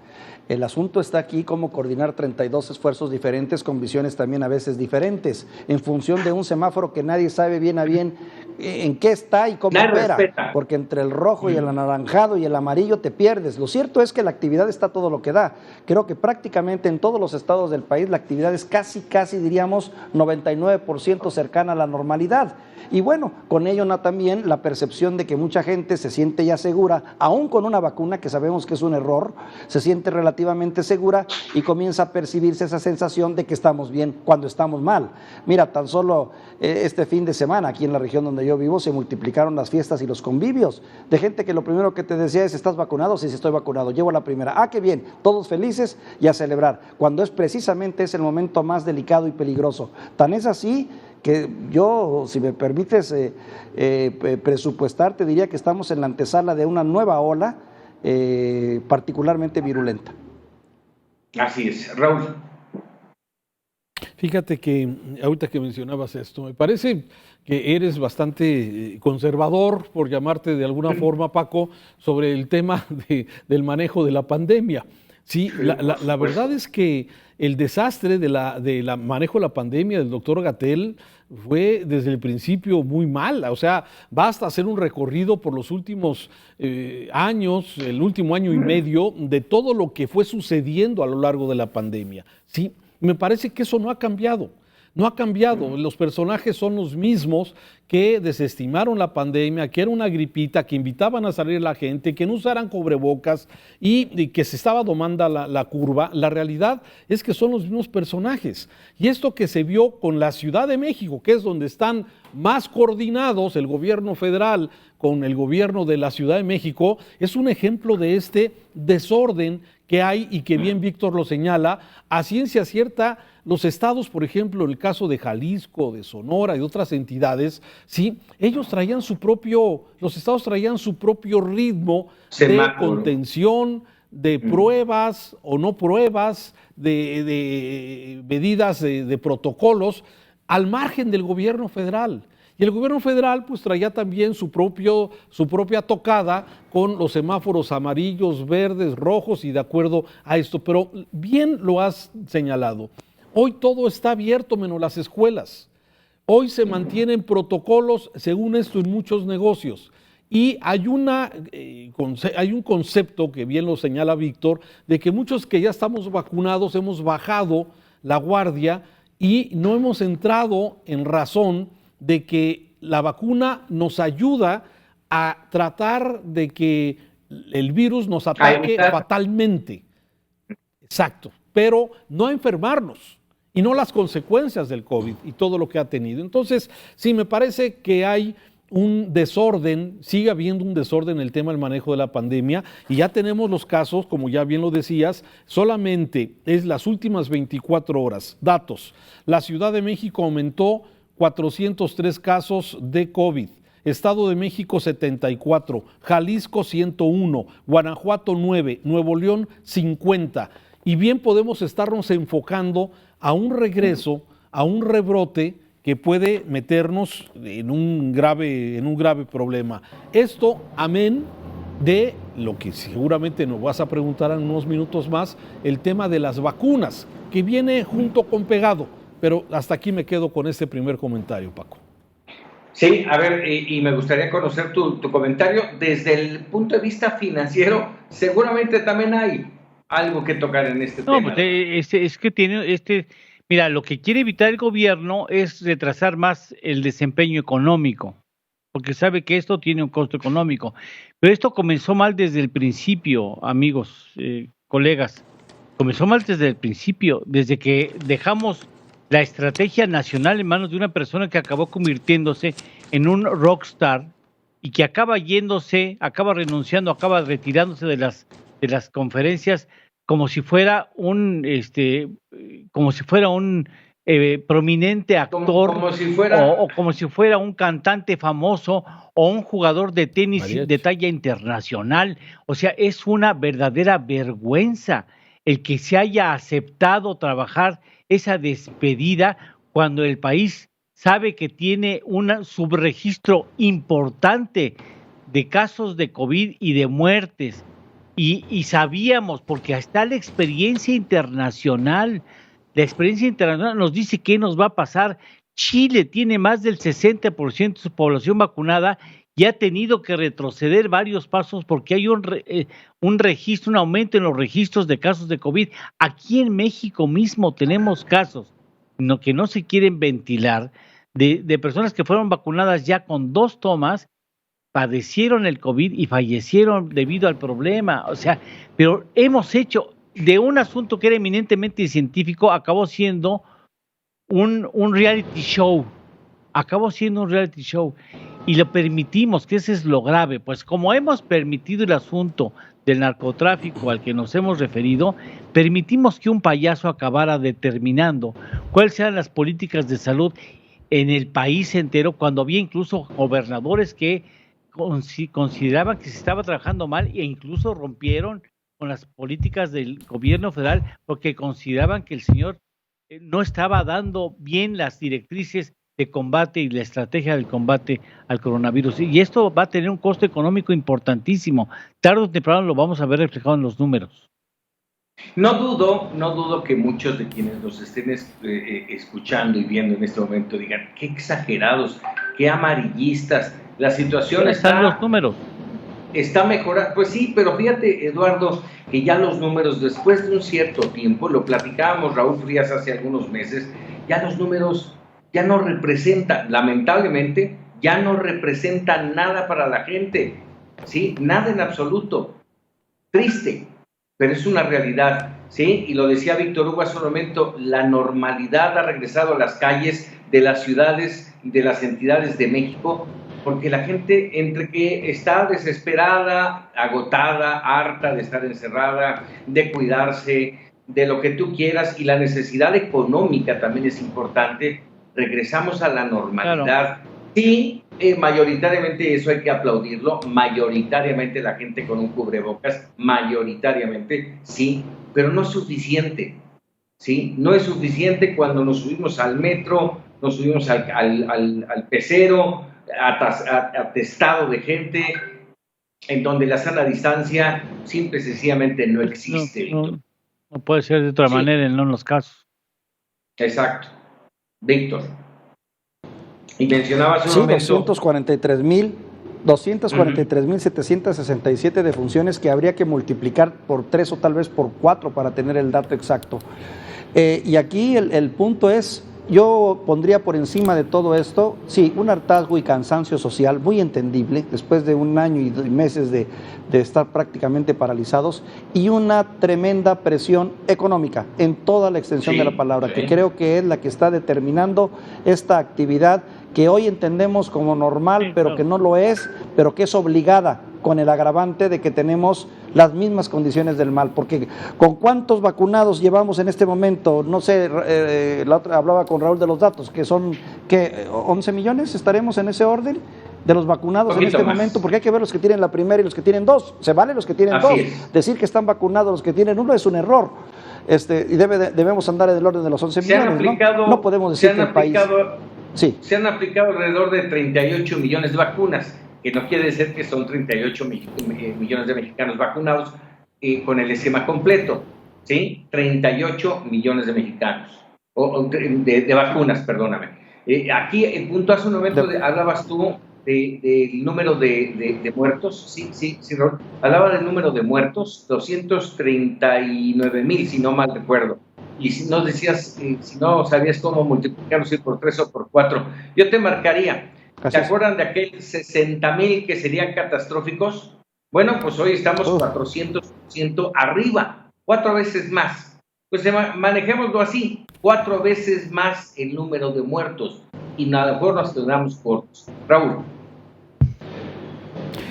Speaker 5: El asunto está aquí cómo coordinar 32 esfuerzos diferentes con visiones también a veces diferentes, en función de un semáforo que nadie sabe bien a bien en qué está y cómo opera, porque entre el rojo y el anaranjado y el amarillo te pierdes. Lo cierto es que la actividad está todo lo que da. Creo que prácticamente en todos los estados del país la actividad es casi diríamos 99% cercana a la normalidad. Y bueno, con ello también la percepción de que mucha gente se siente ya segura, aún con una vacuna que sabemos que es un error, se siente relativamente segura y comienza a percibirse esa sensación de que estamos bien cuando estamos mal. Mira, tan solo este fin de semana aquí en la región donde yo vivo se multiplicaron las fiestas y los convivios de gente que lo primero que te decía es, ¿estás vacunado? Sí, estoy vacunado, llevo la primera. Ah, qué bien, todos felices y a celebrar, cuando es precisamente el momento más delicado y peligroso. Tan es así que yo, si me permites presupuestar, te diría que estamos en la antesala de una nueva ola particularmente virulenta.
Speaker 2: Así es, Raúl.
Speaker 4: Fíjate que ahorita que mencionabas esto, me parece que eres bastante conservador, por llamarte de alguna forma, Paco, sobre el tema del manejo de la pandemia. Sí, la verdad es que el desastre de la manejo de la pandemia del doctor Gatell fue desde el principio muy mal. O sea, basta hacer un recorrido por los últimos años, el último año y medio, de todo lo que fue sucediendo a lo largo de la pandemia. Sí, me parece que eso no ha cambiado. No ha cambiado, los personajes son los mismos que desestimaron la pandemia, que era una gripita, que invitaban a salir la gente, que no usaran cubrebocas y que se estaba domando la curva. La realidad es que son los mismos personajes. Y esto que se vio con la Ciudad de México, que es donde están más coordinados el gobierno federal con el gobierno de la Ciudad de México, es un ejemplo de este desorden que hay y que bien Víctor lo señala. A ciencia cierta, los estados, por ejemplo, el caso de Jalisco, de Sonora y de otras entidades, sí, ellos traían los estados traían su propio ritmo de contención, de pruebas o no pruebas, de medidas de protocolos, al margen del gobierno federal. Y el gobierno federal pues traía también su propia tocada con los semáforos amarillos, verdes, rojos y de acuerdo a esto. Pero bien lo has señalado. Hoy todo está abierto menos las escuelas. Hoy se mantienen protocolos, según esto, en muchos negocios. Y hay un concepto que bien lo señala Víctor, de que muchos que ya estamos vacunados hemos bajado la guardia y no hemos entrado en razón de que la vacuna nos ayuda a tratar de que el virus nos ataque fatalmente. Exacto, pero no a enfermarnos y no las consecuencias del COVID y todo lo que ha tenido. Entonces, sí, me parece que hay un desorden, sigue habiendo un desorden en el tema del manejo de la pandemia y ya tenemos los casos, como ya bien lo decías, solamente es las últimas 24 horas. Datos, la Ciudad de México aumentó 403 casos de COVID, Estado de México 74, Jalisco 101, Guanajuato 9, Nuevo León 50. Y bien podemos estarnos enfocando a un regreso, a un rebrote que puede meternos en un grave problema. Esto, amén de lo que seguramente nos vas a preguntar en unos minutos más, el tema de las vacunas, que viene junto con pegado. Pero hasta aquí me quedo con este primer comentario, Paco.
Speaker 2: Sí, a ver, y me gustaría conocer tu comentario. Desde el punto de vista financiero, seguramente también hay algo que tocar en este tema.
Speaker 3: Pues es que tiene mira, lo que quiere evitar el gobierno es retrasar más el desempeño económico, porque sabe que esto tiene un costo económico. Pero esto comenzó mal desde el principio, amigos, colegas. Comenzó mal desde el principio, desde que dejamos la estrategia nacional en manos de una persona que acabó convirtiéndose en un rockstar y que acaba yéndose, acaba renunciando, acaba retirándose de las conferencias como si fuera un prominente actor,
Speaker 2: como si fuera,
Speaker 3: o como si fuera un cantante famoso o un jugador de tenis de talla internacional. O sea, es una verdadera vergüenza el que se haya aceptado trabajar esa despedida cuando el país sabe que tiene un subregistro importante de casos de COVID y de muertes. Y sabíamos, porque está la experiencia internacional nos dice qué nos va a pasar. Chile tiene más del 60% de su población vacunada y ha tenido que retroceder varios pasos porque hay un registro, un aumento en los registros de casos de COVID. Aquí en México mismo tenemos casos que no se quieren ventilar de personas que fueron vacunadas ya con 2 tomas, padecieron el COVID y fallecieron debido al problema. O sea, pero hemos hecho de un asunto que era eminentemente científico, acabó siendo un reality show. Acabó siendo un reality show. Y lo permitimos, que ese es lo grave. Pues como hemos permitido el asunto del narcotráfico al que nos hemos referido, permitimos que un payaso acabara determinando cuáles sean las políticas de salud en el país entero, cuando había incluso gobernadores que consideraban que se estaba trabajando mal e incluso rompieron con las políticas del gobierno federal porque consideraban que el señor no estaba dando bien las directrices de combate y la estrategia del combate al coronavirus. Y esto va a tener un costo económico importantísimo. Tarde o temprano lo vamos a ver reflejado en los números.
Speaker 2: No dudo que muchos de quienes nos estén escuchando y viendo en este momento digan, qué exagerados, qué amarillistas, la situación
Speaker 3: están los números.
Speaker 2: Está mejorando. Pues sí, pero fíjate, Eduardo, que ya los números, después de un cierto tiempo, lo platicábamos Raúl Frías hace algunos meses, ya los números ya no representan, lamentablemente, ya no representan nada para la gente, ¿sí? Nada en absoluto. Triste, pero es una realidad, ¿sí? Y lo decía Víctor Hugo hace un momento, la normalidad ha regresado a las calles de las ciudades y de las entidades de México, porque la gente entre que está desesperada, agotada, harta de estar encerrada, de cuidarse, de lo que tú quieras, y la necesidad económica también es importante, regresamos a la normalidad. Claro. Sí, mayoritariamente eso hay que aplaudirlo, mayoritariamente la gente con un cubrebocas, mayoritariamente sí, pero no es suficiente, ¿sí? No es suficiente cuando nos subimos al metro, nos subimos al pecero, atestado de gente, en donde la sana distancia simple y sencillamente no existe.
Speaker 3: No puede ser de otra manera en los casos.
Speaker 2: Exacto. Víctor. Y mencionabas un momento.
Speaker 5: 243.767 defunciones que habría que multiplicar por 3 o tal vez por 4 para tener el dato exacto. Y aquí el punto es, yo pondría por encima de todo esto, sí, un hartazgo y cansancio social muy entendible, después de un año y meses de estar prácticamente paralizados, y una tremenda presión económica en toda la extensión de la palabra, que creo que es la que está determinando esta actividad que hoy entendemos como normal, pero que no lo es, pero que es obligada, con el agravante de que tenemos las mismas condiciones del mal, porque ¿con cuántos vacunados llevamos en este momento? No sé, hablaba con Raúl de los datos, que son, ¿qué? ¿11 millones? ¿Estaremos en ese orden de los vacunados en este momento? Porque hay que ver los que tienen la primera y los que tienen 2, se vale los que tienen 2, decir que están vacunados los que tienen 1 es un error, y debemos andar en el orden de los 11 millones, ¿no? Podemos decir que el país... Se
Speaker 2: han aplicado alrededor de 38 millones de vacunas, que no quiere decir que son 38 millones de mexicanos vacunados con el esquema completo, ¿sí? 38 millones de mexicanos, de vacunas, perdóname. Aquí el punto, hace un momento hablabas tú del número de muertos, sí, Raúl, hablaba del número de muertos, 239,000, si no mal recuerdo. Y si no decías, si no sabías cómo multiplicarlo, si por 3 o por 4, yo te marcaría ¿Se acuerdan de aquel 60,000 que serían catastróficos? Bueno, pues hoy estamos 400% arriba, 4 veces más. Pues manejémoslo así, 4 veces más el número de muertos, y a lo mejor nos quedamos cortos. Raúl.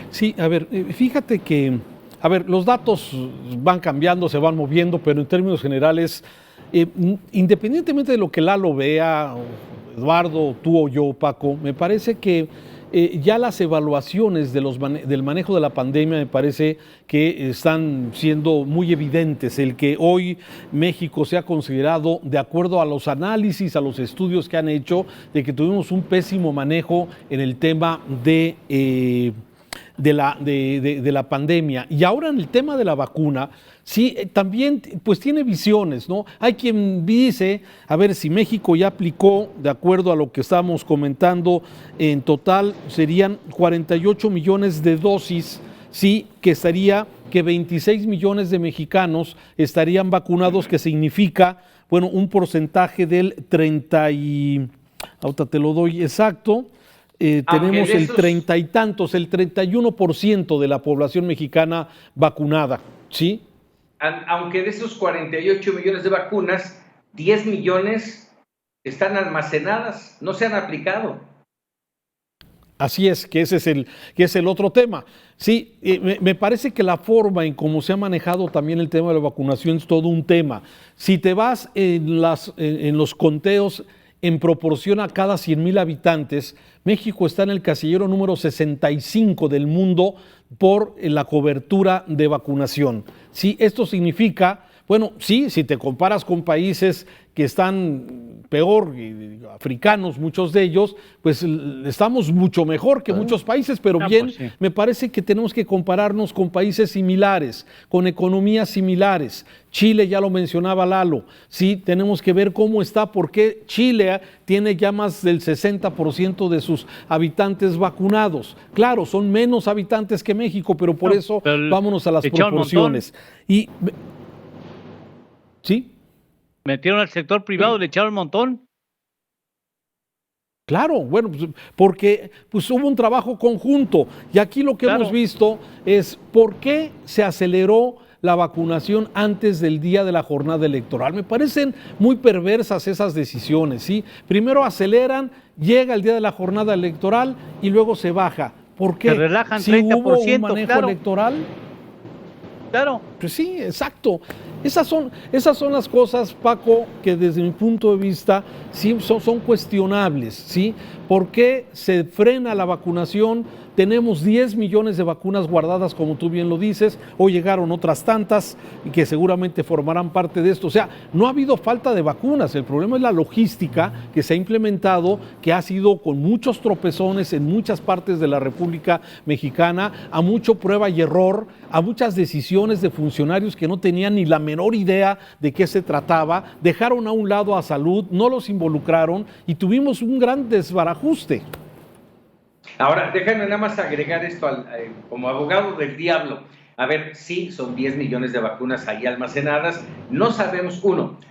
Speaker 4: Sí, a ver, fíjate que, a ver, los datos van cambiando, se van moviendo, pero en términos generales, independientemente de lo que Lalo vea, Eduardo, tú o yo, Paco, me parece que ya las evaluaciones del manejo de la pandemia me parece que están siendo muy evidentes. El que hoy México sea considerado, de acuerdo a los análisis, a los estudios que han hecho, de que tuvimos un pésimo manejo en el tema de la pandemia. Y ahora en el tema de la vacuna, sí, también pues tiene visiones, ¿no? Hay quien dice, a ver, si México ya aplicó, de acuerdo a lo que estamos comentando, en total serían 48 millones de dosis, sí, que estaría que 26 millones de mexicanos estarían vacunados, que significa, bueno, un porcentaje del 30 y, ahorita te lo doy exacto, tenemos el 30 y tantos, el 31% de la población mexicana vacunada, ¿sí?
Speaker 2: Aunque de esos 48 millones de vacunas, 10 millones están almacenadas, no se han aplicado.
Speaker 4: Así es, que ese es el otro tema. Sí, me parece que la forma en cómo se ha manejado también el tema de la vacunación es todo un tema. Si te vas en los conteos en proporción a cada 100,000 habitantes, México está en el casillero número 65 del mundo por la cobertura de vacunación. Sí, esto significa, bueno, sí, si te comparas con países que están peor, africanos, muchos de ellos, pues estamos mucho mejor que muchos países, pero bien, pues sí, me parece que tenemos que compararnos con países similares, con economías similares. Chile, ya lo mencionaba Lalo, sí, tenemos que ver cómo está, porque Chile tiene ya más del 60% de sus habitantes vacunados. Claro, son menos habitantes que México, pero por eso vámonos a las proporciones. Y, ¿sí?
Speaker 3: Metieron al sector privado, le echaron un montón.
Speaker 4: Claro, bueno, pues, porque pues, hubo un trabajo conjunto, y aquí lo que hemos visto es por qué se aceleró la vacunación antes del día de la jornada electoral. Me parecen muy perversas esas decisiones, ¿sí? Primero aceleran, llega el día de la jornada electoral y luego se baja. ¿Por qué?
Speaker 3: Se relajan
Speaker 4: si
Speaker 3: 30%,
Speaker 4: hubo un manejo electoral.
Speaker 3: Claro.
Speaker 4: Pues sí, exacto. Esas son las cosas, Paco, que desde mi punto de vista sí son cuestionables, ¿sí? ¿Por qué se frena la vacunación? Tenemos 10 millones de vacunas guardadas, como tú bien lo dices, hoy llegaron otras tantas y que seguramente formarán parte de esto. O sea, no ha habido falta de vacunas, el problema es la logística que se ha implementado, que ha sido con muchos tropezones en muchas partes de la República Mexicana, a mucho prueba y error, a muchas decisiones de funcionarios que no tenían ni la menor idea de qué se trataba, dejaron a un lado a salud, no los involucraron y tuvimos un gran desbarajuste.
Speaker 2: Ahora, déjame nada más agregar esto como abogado del diablo. A ver, sí, son 10 millones de vacunas ahí almacenadas. No sabemos,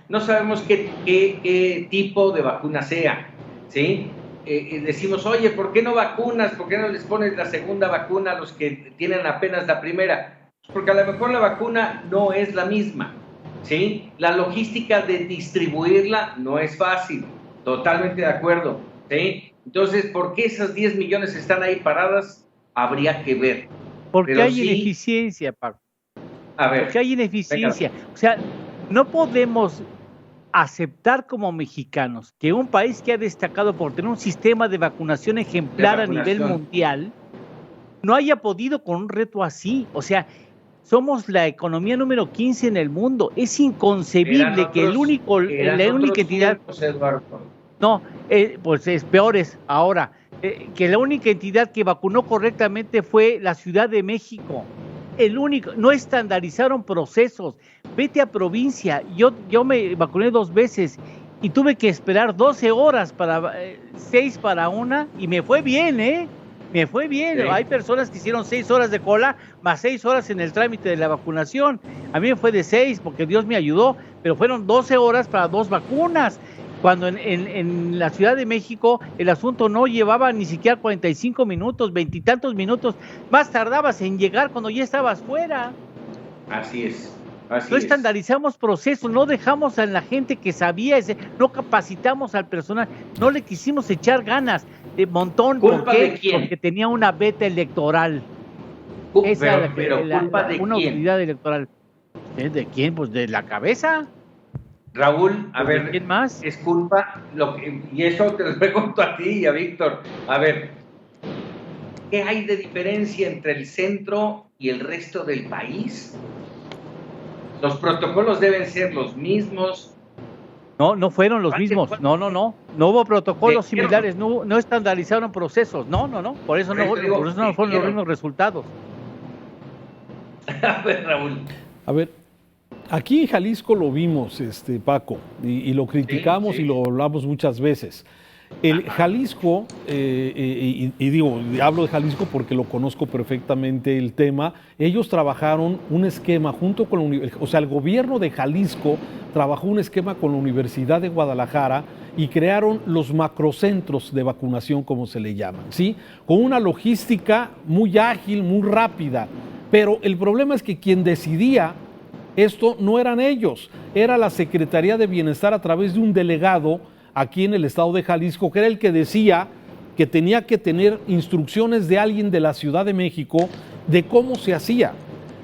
Speaker 2: no sabemos qué tipo de vacuna sea, ¿sí? Decimos, oye, ¿por qué no vacunas? ¿Por qué no les pones la segunda vacuna a los que tienen apenas la primera? Porque a lo mejor la vacuna no es la misma, ¿sí? La logística de distribuirla no es fácil, totalmente de acuerdo, ¿sí? Entonces, ¿por qué esas 10 millones están ahí paradas? Habría que ver.
Speaker 3: Porque hay ineficiencia, Paco.
Speaker 2: A ver.
Speaker 3: Porque hay ineficiencia. O sea, no podemos aceptar como mexicanos que un país que ha destacado por tener un sistema de vacunación ejemplar a nivel mundial no haya podido con un reto así. O sea, somos la economía número 15 en el mundo. Es inconcebible que la única entidad... No, pues es peores ahora, que la única entidad que vacunó correctamente fue la Ciudad de México. No estandarizaron procesos. Vete a provincia, yo me vacuné 2 veces y tuve que esperar 12 horas 6 para una, y me fue bien, me fue bien. Sí. Hay personas que hicieron 6 horas de cola, más 6 horas en el trámite de la vacunación. A mí me fue de 6 porque Dios me ayudó, pero fueron 12 horas para 2 vacunas. cuando en la Ciudad de México el asunto no llevaba ni siquiera 45 minutos, 20 y tantos minutos, más tardabas en llegar cuando ya estabas fuera.
Speaker 2: Así es.
Speaker 3: No estandarizamos procesos, no dejamos a la gente que sabía, no capacitamos al personal, no le quisimos echar ganas de montón.
Speaker 2: ¿Culpa
Speaker 3: ¿Por qué?
Speaker 2: de quién?
Speaker 3: Porque tenía una beta electoral.
Speaker 2: Pero ¿culpa de
Speaker 3: una
Speaker 2: quién?
Speaker 3: autoridad electoral. ¿De quién? Pues de la cabeza.
Speaker 2: Raúl, a ver,
Speaker 3: ¿quién más?
Speaker 2: es culpa, y eso te lo pregunto a ti y a Víctor. A ver, ¿qué hay de diferencia entre el centro y el resto del país? Los protocolos deben ser los mismos.
Speaker 3: No fueron los mismos. No hubo protocolos similares, no estandarizaron procesos. No. Por eso no fueron los mismos resultados.
Speaker 2: A ver, Raúl.
Speaker 4: A ver, aquí en Jalisco lo vimos, Paco, y lo criticamos, sí. Y lo hablamos muchas veces. El Jalisco, digo, hablo de Jalisco porque lo conozco perfectamente el tema, ellos trabajaron un esquema junto con el gobierno de Jalisco trabajó un esquema con la Universidad de Guadalajara y crearon los macrocentros de vacunación, como se le llaman, ¿sí? Con una logística muy ágil, muy rápida, pero el problema es que quien decidía esto no eran ellos, era la Secretaría de Bienestar a través de un delegado aquí en el estado de Jalisco, que era el que decía que tenía que tener instrucciones de alguien de la Ciudad de México de cómo se hacía.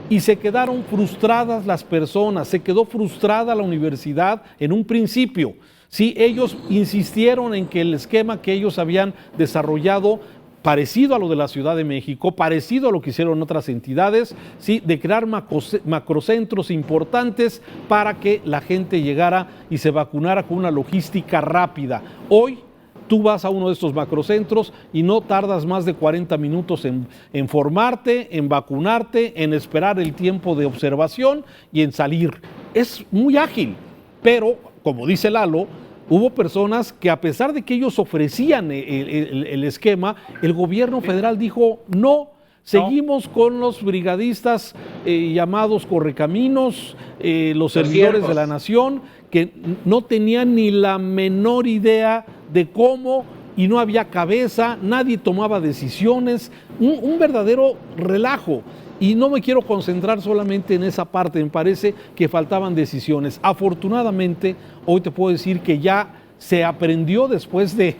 Speaker 4: Y se quedaron frustradas las personas, se quedó frustrada la universidad en un principio. Sí, ellos insistieron en que el esquema que ellos habían desarrollado, parecido a lo de la Ciudad de México, parecido a lo que hicieron otras entidades, ¿sí? De crear macrocentros importantes para que la gente llegara y se vacunara con una logística rápida. Hoy tú vas a uno de estos macrocentros y no tardas más de 40 minutos en formarte, en vacunarte, en esperar el tiempo de observación y en salir. Es muy ágil, pero como dice Lalo, hubo personas que, a pesar de que ellos ofrecían el esquema, el gobierno federal dijo no, seguimos con los brigadistas llamados correcaminos, los servidores de la nación, que no tenían ni la menor idea de cómo, y no había cabeza, nadie tomaba decisiones, un verdadero relajo. Y no me quiero concentrar solamente en esa parte, me parece que faltaban decisiones. Afortunadamente, hoy te puedo decir que ya se aprendió después de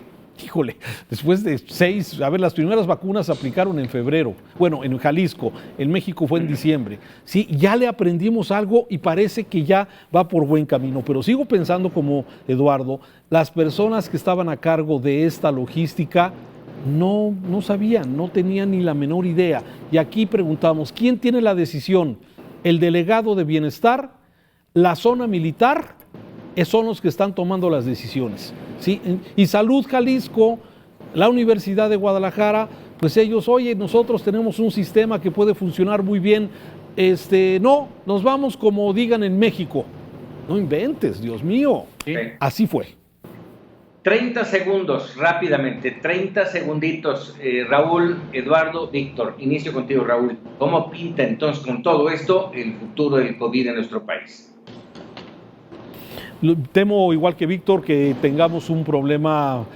Speaker 4: 6, las primeras vacunas se aplicaron en febrero, bueno, en Jalisco, en México fue en diciembre. Sí, ya le aprendimos algo y parece que ya va por buen camino, pero sigo pensando como Eduardo, las personas que estaban a cargo de esta logística no sabían, no tenían ni la menor idea. Y aquí preguntamos, ¿quién tiene la decisión? ¿El delegado de bienestar? ¿La zona militar? Son los que están tomando las decisiones, ¿sí? Y Salud Jalisco, la Universidad de Guadalajara, pues ellos, oye, nosotros tenemos un sistema que puede funcionar muy bien, no, nos vamos como digan en México. No inventes, Dios mío.
Speaker 2: Sí.
Speaker 4: Así fue.
Speaker 2: 30 segundos, rápidamente, 30 segunditos, Raúl, Eduardo, Víctor. Inicio contigo, Raúl. ¿Cómo pinta entonces con todo esto el futuro del COVID en nuestro país?
Speaker 4: Temo, igual que Víctor, que tengamos un problema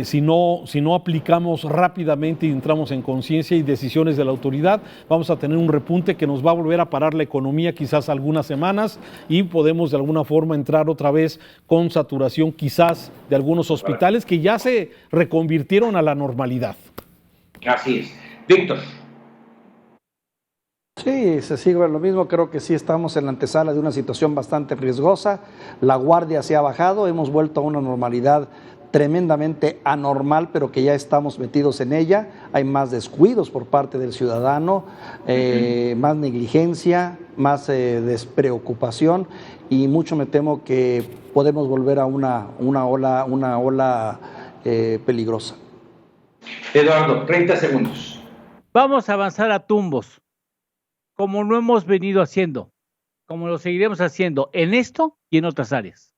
Speaker 4: si no aplicamos rápidamente y entramos en conciencia y decisiones de la autoridad. Vamos a tener un repunte que nos va a volver a parar la economía quizás algunas semanas y podemos de alguna forma entrar otra vez con saturación quizás de algunos hospitales que ya se reconvirtieron a la normalidad.
Speaker 2: Así es. Víctor.
Speaker 5: Sí, se sigue lo mismo, creo que sí estamos en la antesala de una situación bastante riesgosa, la guardia se ha bajado, hemos vuelto a una normalidad tremendamente anormal, pero que ya estamos metidos en ella, hay más descuidos por parte del ciudadano, más negligencia, más despreocupación y mucho me temo que podemos volver a una ola peligrosa.
Speaker 2: Eduardo, 30 segundos.
Speaker 3: Vamos a avanzar a tumbos, como lo hemos venido haciendo, como lo seguiremos haciendo en esto y en otras áreas.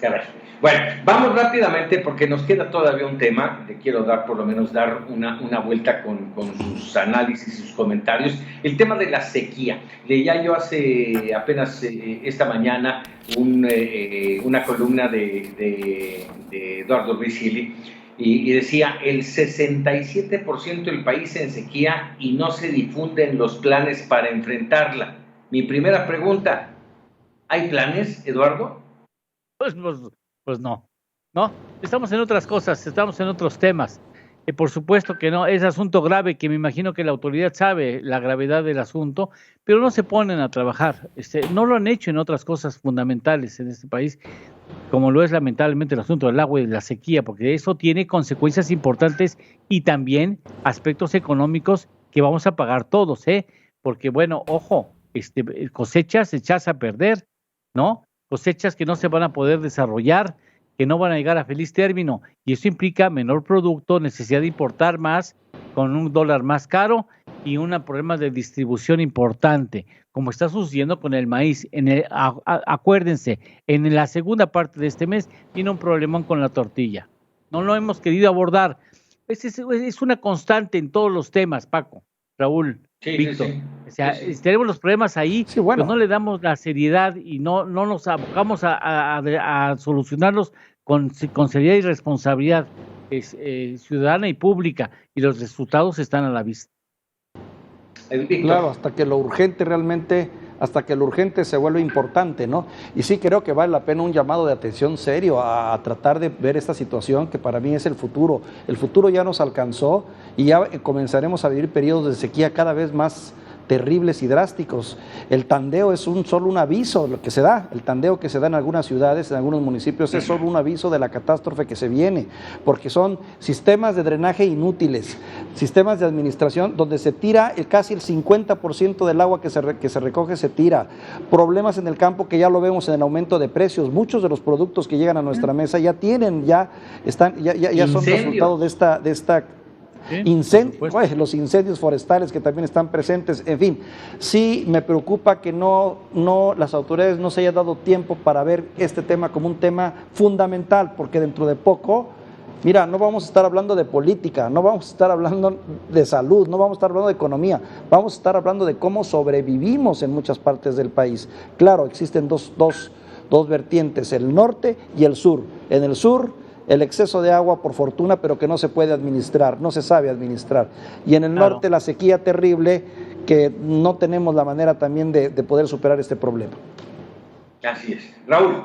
Speaker 2: Caray. Bueno, vamos rápidamente porque nos queda todavía un tema. Le quiero dar, por lo menos, dar una vuelta con sus análisis y sus comentarios. El tema de la sequía. Leía yo hace apenas esta mañana una columna de Eduardo Ruiz Gili y decía: el 67% del país en sequía y no se difunden los planes para enfrentarla. Mi primera pregunta: ¿hay planes, Eduardo?
Speaker 3: Pues no, estamos en otras cosas, estamos en otros temas. Por supuesto que no, es asunto grave que me imagino que la autoridad sabe la gravedad del asunto, pero no se ponen a trabajar. No lo han hecho en otras cosas fundamentales en este país, como lo es lamentablemente el asunto del agua y de la sequía, porque eso tiene consecuencias importantes y también aspectos económicos que vamos a pagar todos, porque bueno, ojo, cosechas echadas a perder, ¿no? Cosechas que no se van a poder desarrollar, que no van a llegar a feliz término, y eso implica menor producto, necesidad de importar más, con un dólar más caro y un problema de distribución importante, como está sucediendo con el maíz. Acuérdense, en la segunda parte de este mes viene un problemón con la tortilla. No lo hemos querido abordar. Es una constante en todos los temas, Paco, Raúl, Víctor.
Speaker 2: Sí.
Speaker 3: O sea, tenemos los problemas ahí,
Speaker 5: sí, bueno.
Speaker 3: pues no le damos la seriedad y no nos abocamos a solucionarlos con seriedad y responsabilidad ciudadana y pública, y los resultados están a la vista.
Speaker 5: Claro, hasta que lo urgente se vuelve importante, ¿no? Y sí creo que vale la pena un llamado de atención serio a tratar de ver esta situación que para mí es el futuro. El futuro ya nos alcanzó y ya comenzaremos a vivir periodos de sequía cada vez más terribles y drásticos. El tandeo es solo un aviso, lo que se da, el tandeo que se da en algunas ciudades, en algunos municipios, es solo un aviso de la catástrofe que se viene, porque son sistemas de drenaje inútiles, sistemas de administración donde se tira casi el 50% del agua que se recoge se tira, problemas en el campo que ya lo vemos en el aumento de precios. Muchos de los productos que llegan a nuestra mesa ya son resultado de esta los incendios forestales que también están presentes. En fin, sí me preocupa que las autoridades no se haya dado tiempo para ver este tema como un tema fundamental, porque dentro de poco, mira, no vamos a estar hablando de política, no vamos a estar hablando de salud, no vamos a estar hablando de economía, vamos a estar hablando de cómo sobrevivimos en muchas partes del país. Claro, existen dos vertientes, el norte y el sur. En el sur, el exceso de agua, por fortuna, pero que no se puede administrar, no se sabe administrar. Y en el norte, la sequía terrible, que no tenemos la manera también de poder superar este problema.
Speaker 2: Así es. Raúl.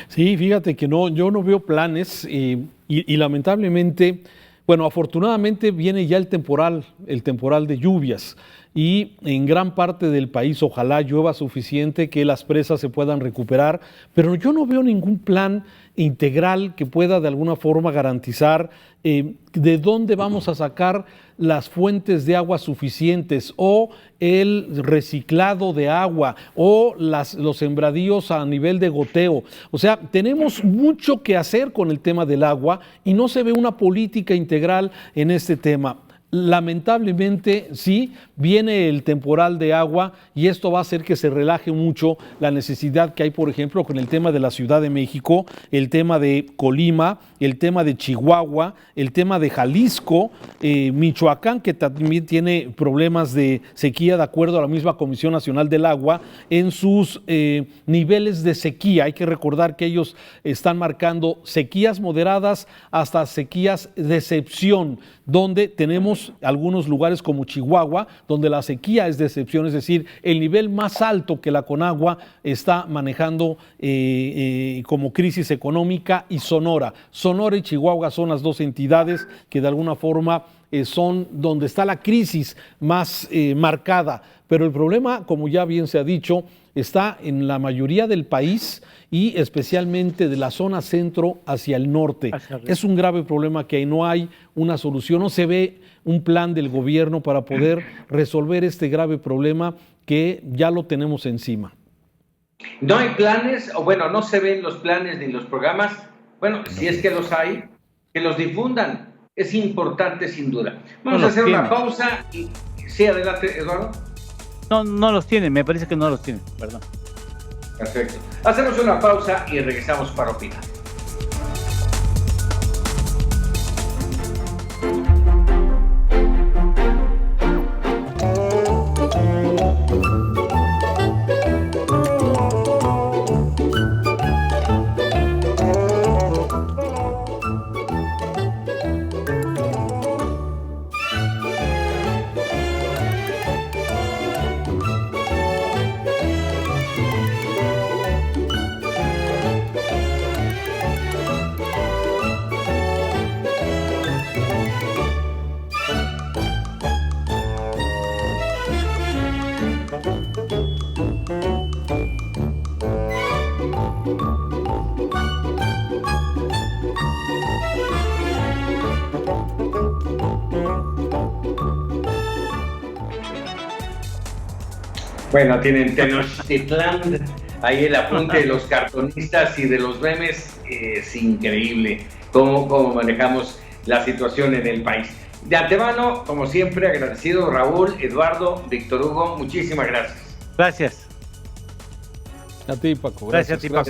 Speaker 4: Sí, fíjate que yo no veo planes y lamentablemente, bueno, afortunadamente viene ya el temporal de lluvias. Y en gran parte del país ojalá llueva suficiente que las presas se puedan recuperar, pero yo no veo ningún plan integral que pueda de alguna forma garantizar de dónde vamos a sacar las fuentes de agua suficientes o el reciclado de agua o los sembradíos a nivel de goteo. O sea, tenemos mucho que hacer con el tema del agua y no se ve una política integral en este tema. Lamentablemente sí, viene el temporal de agua y esto va a hacer que se relaje mucho la necesidad que hay, por ejemplo, con el tema de la Ciudad de México, el tema de Colima, el tema de Chihuahua, el tema de Jalisco, Michoacán, que también tiene problemas de sequía de acuerdo a la misma Comisión Nacional del Agua en sus niveles de sequía. Hay que recordar que ellos están marcando sequías moderadas hasta sequías de excepción, donde tenemos algunos lugares como Chihuahua, donde la sequía es de excepción, es decir, el nivel más alto que la Conagua está manejando como crisis económica, y Sonora y Chihuahua son las dos entidades que de alguna forma son donde está la crisis más marcada. Pero el problema, como ya bien se ha dicho, está en la mayoría del país y especialmente de la zona centro hacia el norte. Es un grave problema que no hay una solución, no se ve un plan del gobierno para poder resolver este grave problema que ya lo tenemos encima.
Speaker 2: No hay planes, o bueno, no se ven los planes ni los programas. Bueno, si es que los hay, que los difundan. Es importante, sin duda. Vamos a hacer una pausa y... Sí, adelante, Eduardo.
Speaker 3: No los tienen, me parece que no los tienen, perdón.
Speaker 2: Perfecto. Hacemos una pausa y regresamos para opinar. Bueno, tienen Tenochtitlán, ahí el apunte de los cartonistas y de los memes, es increíble cómo manejamos la situación en el país. De antemano, como siempre, agradecido Raúl, Eduardo, Víctor Hugo, muchísimas gracias.
Speaker 3: Gracias.
Speaker 4: A ti, Paco.
Speaker 3: Gracias a ti, Paco.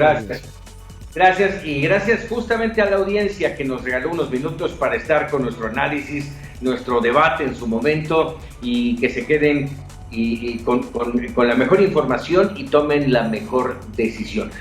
Speaker 2: Gracias y gracias justamente a la audiencia que nos regaló unos minutos para estar con nuestro análisis, nuestro debate en su momento y que se queden con la mejor información y tomen la mejor decisión.